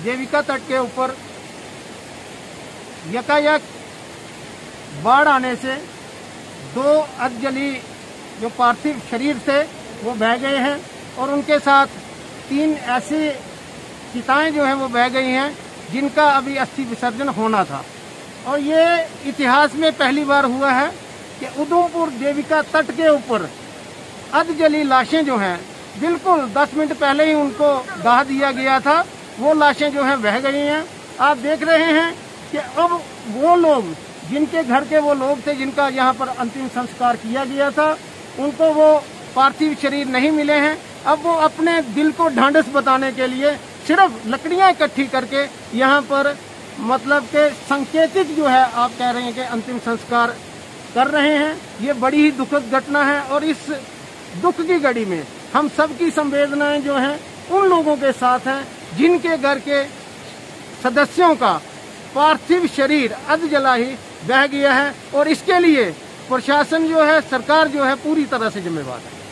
देविका तट के ऊपर यकायक बाढ़ आने से 2 अधजली जो पार्थिव शरीर थे वो बह गए हैं और उनके साथ 3 ऐसी चिताएं जो हैं वो बह गई हैं जिनका अभी अस्थि विसर्जन होना था। और ये इतिहास में पहली बार हुआ है कि उधमपुर देविका तट के ऊपर अधजली लाशें जो हैं बिल्कुल 10 मिनट पहले ही उनको दाह दिया गया था, वो लाशें जो हैं बह गई हैं। आप देख रहे हैं कि अब वो लोग जिनके घर के वो लोग थे जिनका यहाँ पर अंतिम संस्कार किया गया था, उनको वो पार्थिव शरीर नहीं मिले हैं। अब वो अपने दिल को ढांढस बताने के लिए सिर्फ लकड़ियां इकट्ठी करके यहाँ पर मतलब के सांकेतिक जो है आप कह रहे हैं कि अंतिम संस्कार कर रहे हैं। ये बड़ी ही दुखद घटना है और इस दुख की घड़ी में हम सबकी संवेदनाएं जो हैं उन लोगों के साथ हैं जिनके घर के सदस्यों का पार्थिव शरीर अध जला ही बह गया है और इसके लिए प्रशासन जो है, सरकार जो है पूरी तरह से जिम्मेवार है।